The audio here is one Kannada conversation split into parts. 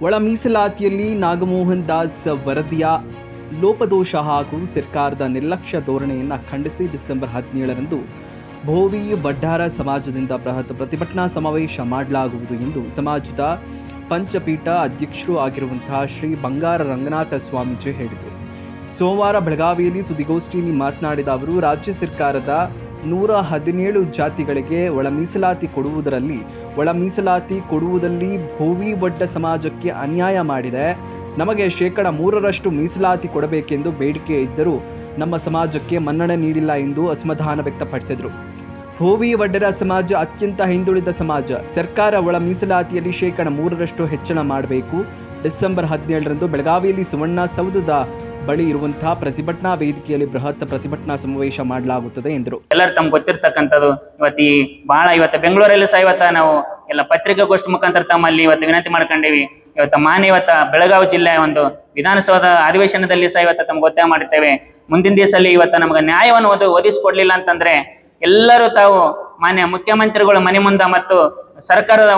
ಒಳ ಮೀಸಲಾತಿಯಲ್ಲಿ ನಾಗಮೋಹನ್ ದಾಸ್ ವರದಿಯ ಲೋಪದೋಷ ಹಾಗೂ ಸರ್ಕಾರದ ನಿರ್ಲಕ್ಷ್ಯ ಧೋರಣೆಯನ್ನು ಖಂಡಿಸಿ ಡಿಸೆಂಬರ್ 17ರಂದು ಭೋವಿ ವಡ್ಡಾರ ಸಮಾಜದಿಂದ ಬೃಹತ್ ಪ್ರತಿಭಟನಾ ಸಮಾವೇಶ ಮಾಡಲಾಗುವುದು ಎಂದು ಸಮಾಜದ ಪಂಚಪೀಠ ಅಧ್ಯಕ್ಷರು ಆಗಿರುವಂತಹ ಶ್ರೀ ಬಂಗಾರ ರಂಗನಾಥ ಸ್ವಾಮೀಜಿ ಹೇಳಿದರು. ಸೋಮವಾರ ಬೆಳಗಾವಿಯಲ್ಲಿ ಸುದ್ದಿಗೋಷ್ಠಿಯಲ್ಲಿ ಮಾತನಾಡಿದ ಅವರು, ರಾಜ್ಯ ಸರ್ಕಾರದ 117 ಜಾತಿಗಳಿಗೆ ಒಳ ಮೀಸಲಾತಿ ಕೊಡುವುದಲ್ಲಿ ಭೋವಿ ವಡ್ಡ ಸಮಾಜಕ್ಕೆ ಅನ್ಯಾಯ ಮಾಡಿದೆ. ನಮಗೆ 3% ಮೀಸಲಾತಿ ಕೊಡಬೇಕೆಂದು ಬೇಡಿಕೆ ಇದ್ದರೂ ನಮ್ಮ ಸಮಾಜಕ್ಕೆ ಮನ್ನಣೆ ನೀಡಿಲ್ಲ ಎಂದು ಅಸಮಾಧಾನ ವ್ಯಕ್ತಪಡಿಸಿದರು. ಭೋವಿ ವಡ್ಡರ ಸಮಾಜ ಅತ್ಯಂತ ಹಿಂದುಳಿದ ಸಮಾಜ. ಸರ್ಕಾರ ಒಳ ಮೀಸಲಾತಿಯಲ್ಲಿ 3% ಹೆಚ್ಚಳ ಮಾಡಬೇಕು. ಡಿಸೆಂಬರ್ 17ರಂದು ಬೆಳಗಾವಿಯಲ್ಲಿ ಸುವರ್ಣಸೌಧದ ಬಳಿ ಇರುವಂತಹ ಪ್ರತಿಭಟನಾ ವೇದಿಕೆಯಲ್ಲಿ ಬೃಹತ್ ಪ್ರತಿಭಟನಾ ಸಮಾವೇಶ ಮಾಡಲಾಗುತ್ತದೆ ಎಂದರು. ಎಲ್ಲರೂ ತಮ್ಗೆ ಗೊತ್ತಿರ್ತಕ್ಕಂಥದ್ದು ಇವತ್ತು ಬೆಂಗಳೂರಲ್ಲಿ ಸಹ ನಾವು ಎಲ್ಲ ಪತ್ರಿಕಾಗೋಷ್ಠಿ ಮುಖಾಂತರ ತಮ್ಮಲ್ಲಿ ವಿನಂತಿ ಮಾಡ್ಕೊಂಡೇವಿ. ಇವತ್ತು ಬೆಳಗಾವಿ ಜಿಲ್ಲೆಯ ಒಂದು ವಿಧಾನಸೌಧ ಅಧಿವೇಶನದಲ್ಲಿ ಸಹ ತಮ್ಗೆ ಒತ್ತಾಯ ಮಾಡುತ್ತೇವೆ. ಮುಂದಿನ ದಿವಸದಲ್ಲಿ ನಮಗೆ ನ್ಯಾಯವನ್ನು ಒದಗಿಸಿಕೊಡ್ಲಿಲ್ಲ ಅಂತಂದ್ರೆ ಎಲ್ಲರೂ ತಾವು ಮಾನ್ಯ ಮುಖ್ಯಮಂತ್ರಿಗಳು ಮನೆ ಮುಂದೆ ಮತ್ತು ಸರ್ಕಾರದ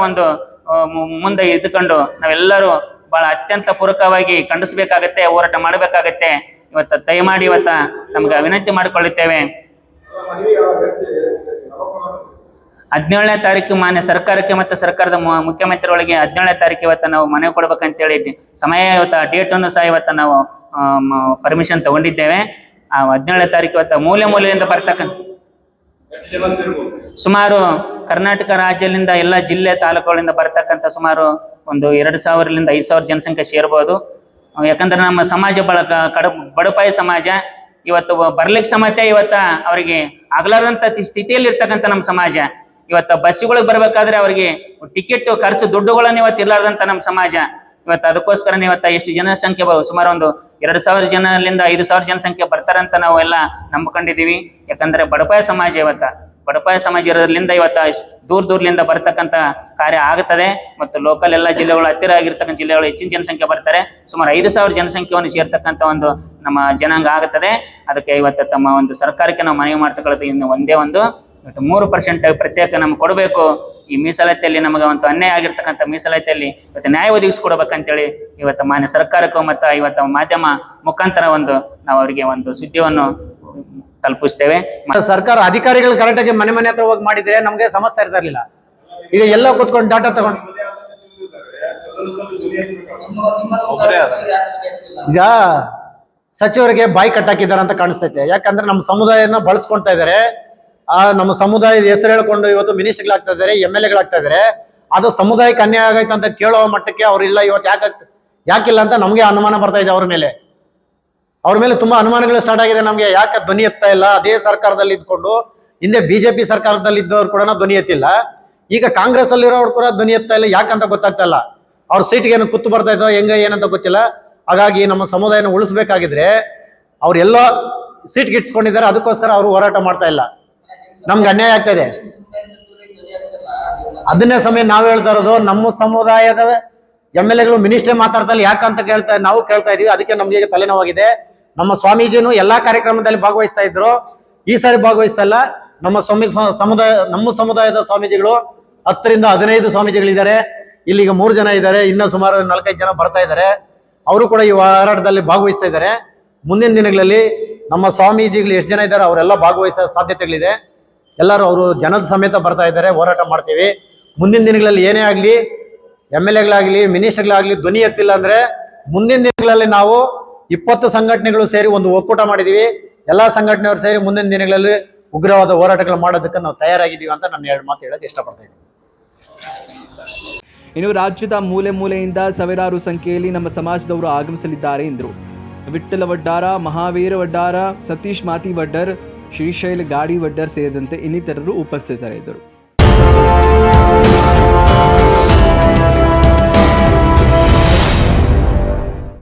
ಮುಂದೆ ಇದ್ದುಕೊಂಡು ನಾವೆಲ್ಲರೂ ಬಹಳ ಅತ್ಯಂತ ಪೂರಕವಾಗಿ ಖಂಡಿಸಬೇಕಾಗತ್ತೆ, ಹೋರಾಟ ಮಾಡಬೇಕಾಗತ್ತೆ. ದಯಮಾಡಿ ನಮ್ಗೆ ವಿನಂತಿ ಮಾಡಿಕೊಳ್ಳುತ್ತೇವೆ. 17ನೇ ತಾರೀಕು ಮಾನ್ಯ ಸರ್ಕಾರಕ್ಕೆ ಮತ್ತು ಸರ್ಕಾರದ ಮುಖ್ಯಮಂತ್ರಿಗಳಿಗೆ 17ನೇ ತಾರೀಕು ನಾವು ಮನವಿ ಕೊಡ್ಬೇಕಂತೇಳಿ ಸಮಯ ಡೇಟ್ ಅನ್ನು ಸಹ ನಾವು ಪರ್ಮಿಷನ್ ತಗೊಂಡಿದ್ದೇವೆ. ಆ 17ನೇ ತಾರೀಕು ಮೂಲೆಯಿಂದ ಬರ್ತಕ್ಕಂಥ ಸುಮಾರು ಕರ್ನಾಟಕ ರಾಜ್ಯದಿಂದ ಎಲ್ಲ ಜಿಲ್ಲೆ ತಾಲೂಕುಗಳಿಂದ ಬರ್ತಕ್ಕಂಥ ಸುಮಾರು 2,000ರಿಂದ 5,000 ಜನಸಂಖ್ಯೆ ಸೇರ್ಬೋದು. ಯಾಕಂದ್ರೆ ನಮ್ಮ ಸಮಾಜ ಬಡಪಾಯಿ ಸಮಾಜ. ಬರ್ಲಿಕ್ಕೆ ಸಮೇತ ಅವರಿಗೆ ಆಗ್ಲಾರ್ದಂತ ಸ್ಥಿತಿಯಲ್ಲಿ ಇರ್ತಕ್ಕಂಥ ನಮ್ಮ ಸಮಾಜ. ಬಸ್ಸುಗಳಿಗೆ ಬರ್ಬೇಕಾದ್ರೆ ಅವರಿಗೆ ಟಿಕೆಟ್ ಖರ್ಚು ದುಡ್ಡುಗಳನ್ನ ಇರ್ಲಾರ್ದಂತ ನಮ್ಮ ಸಮಾಜ. ಅದಕ್ಕೋಸ್ಕರ ಎಷ್ಟು ಜನಸಂಖ್ಯೆ ಸುಮಾರು 2,000 ಜನರಿಂದ 5,000 ಜನಸಂಖ್ಯೆ ಬರ್ತಾರಂತ ನಾವು ಎಲ್ಲ ನಂಬ್ಕೊಂಡಿದೀವಿ. ಯಾಕಂದ್ರೆ ಬಡಪಾಯಿ ಸಮಾಜ ಇರೋದ್ರಿಂದ ದೂರದಿಂದ ಬರ್ತಕ್ಕಂಥ ಕಾರ್ಯ ಆಗುತ್ತದೆ. ಮತ್ತು ಲೋಕಲ್ ಎಲ್ಲ ಜಿಲ್ಲೆಗಳು ಹತ್ತಿರ ಆಗಿರ್ತಕ್ಕಂಥ ಜಿಲ್ಲೆಗಳು ಹೆಚ್ಚಿನ ಜನಸಂಖ್ಯೆ ಬರ್ತಾರೆ. ಸುಮಾರು 5,000 ಜನಸಂಖ್ಯೆಯನ್ನು ಸೇರ್ತಕ್ಕಂಥ ನಮ್ಮ ಜನಾಂಗ ಆಗುತ್ತದೆ. ಅದಕ್ಕೆ ತಮ್ಮ ಸರ್ಕಾರಕ್ಕೆ ನಾವು ಮನವಿ ಮಾಡ್ತಕ್ಕಂಥ ಇನ್ನು ಒಂದೇ 3% ಪ್ರತ್ಯೇಕ ನಮ್ಗೆ ಕೊಡಬೇಕು. ಈ ಮೀಸಲಾತಿಯಲ್ಲಿ ನಮಗೆ ಅನ್ಯಾಯ ಆಗಿರ್ತಕ್ಕಂಥ ಮೀಸಲಾತಿಯಲ್ಲಿ ನ್ಯಾಯ ಒದಗಿಸಿಕೊಡ್ಬೇಕಂತೇಳಿ ಮಾನ್ಯ ಸರ್ಕಾರಕ್ಕೂ ಮತ್ತು ಮಾಧ್ಯಮ ಮುಖಾಂತರ ನಾವು ಅವರಿಗೆ ಸುದ್ದಿಯನ್ನು ತಲುಪಿಸ್ತೇವೆ. ಸರ್ಕಾರ ಅಧಿಕಾರಿಗಳು ಕರೆಕ್ಟಾಗಿ ಮನೆ ಹತ್ರ ಹೋಗಿ ಮಾಡಿದ್ರೆ ನಮ್ಗೆ ಸಮಸ್ಯೆ ಇರ್ತಾ ಇರ್ಲಿಲ್ಲ. ಈಗ ಎಲ್ಲ ಕೂತ್ಕೊಂಡು ಡಾಟಾ ತಗೊಂಡು ಈಗ ಸಚಿವರಿಗೆ ಬಾಯಿ ಕಟ್ಟಾಕಿದ್ದಾರೆ ಅಂತ ಕಾಣಿಸ್ತೈತೆ. ಯಾಕಂದ್ರೆ ನಮ್ಮ ಸಮುದಾಯನ ಬಳಸ್ಕೊಳ್ತಾ ಇದಾರೆ. ನಮ್ಮ ಸಮುದಾಯದ ಹೆಸರು ಹೇಳ್ಕೊಂಡು ಇವತ್ತು ಮಿನಿಸ್ಟರ್ಗಳಾಗ್ತಾ ಇದಾರೆ, MLA ಗಳಾಗ್ತಾ ಇದಾರೆ. ಅದು ಸಮುದಾಯಕ್ಕೆ ಅನ್ಯಾಯ ಆಗೈತೆ ಅಂತ ಕೇಳೋ ಮಟ್ಟಕ್ಕೆ ಅವ್ರಿಲ್ಲ. ಯಾಕಿಲ್ಲ ಅಂತ ನಮ್ಗೆ ಅನುಮಾನ ಬರ್ತಾ ಇದೆ. ಅವ್ರ ಮೇಲೆ ತುಂಬಾ ಅನುಮಾನಗಳು ಸ್ಟಾರ್ಟ್ ಆಗಿದೆ. ನಮ್ಗೆ ಯಾಕೆ ಧ್ವನಿ ಎತ್ತಾ ಇಲ್ಲ? ಅದೇ ಸರ್ಕಾರದಲ್ಲಿ ಇದ್ಕೊಂಡು ಹಿಂದೆ BJP ಸರ್ಕಾರದಲ್ಲಿ ಇದ್ದವ್ರು ಕೂಡ ಧ್ವನಿ ಎತ್ತಿಲ್ಲ. ಈಗ ಕಾಂಗ್ರೆಸ್ ಅಲ್ಲಿರೋರು ಕೂಡ ಧ್ವನಿ ಎತ್ತಾ ಇಲ್ಲ. ಯಾಕಂತ ಗೊತ್ತಾಗ್ತಾ ಇಲ್ಲ. ಅವ್ರ ಸೀಟ್ಗೆ ಏನು ಕುತ್ತು ಬರ್ತಾ ಇದ್ದೋ ಏನಂತ ಗೊತ್ತಿಲ್ಲ. ಹಾಗಾಗಿ ನಮ್ಮ ಸಮುದಾಯನ ಉಳಿಸ್ಬೇಕಾಗಿದ್ರೆ ಅವ್ರೆಲ್ಲೋ ಸೀಟ್ ಗಿಟ್ಸ್ಕೊಂಡಿದ್ದಾರೆ. ಅದಕ್ಕೋಸ್ಕರ ಅವರು ಹೋರಾಟ ಮಾಡ್ತಾ ಇಲ್ಲ. ನಮ್ಗೆ ಅನ್ಯಾಯ ಆಗ್ತಾ ಇದೆ. ಅದನ್ನೇ ಸಮಯ ನಾವು ಹೇಳ್ತಾ ಇರೋದು, ನಮ್ಮ ಸಮುದಾಯದ MLA ಗಳು ಮಿನಿಸ್ಟರ್ ಮಾತಾಡ್ತಾ ಇಲ್ಲ. ಯಾಕಂತ ನಾವು ಕೇಳ್ತಾ ಇದೀವಿ. ಅದಕ್ಕೆ ನಮ್ಗೆ ತಲೆನೋವಾಗಿದೆ. ನಮ್ಮ ಸ್ವಾಮೀಜಿನೂ ಎಲ್ಲಾ ಕಾರ್ಯಕ್ರಮದಲ್ಲಿ ಭಾಗವಹಿಸ್ತಾ ಇದ್ರು. ಈ ಸಾರಿ ಭಾಗವಹಿಸ್ತಾ ಇಲ್ಲ. ನಮ್ಮ ಸಮುದಾಯದ ಸ್ವಾಮೀಜಿಗಳು 10ರಿಂದ 15 ಸ್ವಾಮೀಜಿಗಳಿದ್ದಾರೆ. ಇಲ್ಲಿಗ 3 ಜನ ಇದ್ದಾರೆ. ಇನ್ನೂ ಸುಮಾರು 4-5 ಜನ ಬರ್ತಾ ಇದ್ದಾರೆ. ಅವರು ಕೂಡ ಈ ಹೋರಾಟದಲ್ಲಿ ಭಾಗವಹಿಸ್ತಾ ಇದ್ದಾರೆ. ಮುಂದಿನ ದಿನಗಳಲ್ಲಿ ನಮ್ಮ ಸ್ವಾಮೀಜಿಗಳು ಎಷ್ಟು ಜನ ಇದ್ದಾರೆ ಅವರೆಲ್ಲ ಭಾಗವಹಿಸೋ ಸಾಧ್ಯತೆಗಳಿದೆ. ಎಲ್ಲರೂ ಅವರು ಜನದ ಸಮೇತ ಬರ್ತಾ ಇದ್ದಾರೆ. ಹೋರಾಟ ಮಾಡ್ತೀವಿ. ಮುಂದಿನ ದಿನಗಳಲ್ಲಿ ಏನೇ ಆಗ್ಲಿ, MLA ಗಳಾಗ್ಲಿ ಮಿನಿಸ್ಟರ್ಗಳಾಗ್ಲಿ ಧ್ವನಿ ಎತ್ತಿಲ್ಲ ಅಂದ್ರೆ ಮುಂದಿನ ದಿನಗಳಲ್ಲಿ ನಾವು 20 ಸಂಘಟನೆಗಳು ಸೇರಿ ಒಂದು ಒಕ್ಕೂಟ ಮಾಡಿದೀವಿ. ಎಲ್ಲಾ ಸಂಘಟನೆಯವರು ಸೇರಿ ಮುಂದಿನ ದಿನಗಳಲ್ಲಿ ಉಗ್ರವಾದ ಹೋರಾಟಗಳು ಮಾಡೋದಕ್ಕೆ ನಾವು ತಯಾರಾಗಿದ್ದೀವಿ ಅಂತ ನಾನು 2 ಮಾತು ಹೇಳಕ್ಕೆ ಇಷ್ಟಪಡ್ತಾ ಇದ್ದೀನಿ. ಇನ್ನು ರಾಜ್ಯದ ಮೂಲೆಯಿಂದ ಸಾವಿರಾರು ಸಂಖ್ಯೆಯಲ್ಲಿ ನಮ್ಮ ಸಮಾಜದವರು ಆಗಮಿಸಲಿದ್ದಾರೆ ಎಂದರು. ವಿಠ್ಠಲ ವಡ್ಡಾರ, ಮಹಾವೀರ ವಡ್ಡಾರ, ಸತೀಶ್ ಮಾತಿ ವಡ್ಡರ್, ಶ್ರೀಶೈಲ ಗಾಡಿ ವಡ್ಡರ್ ಸೇರಿದಂತೆ ಇನ್ನಿತರರು ಉಪಸ್ಥಿತರಿದ್ದರು.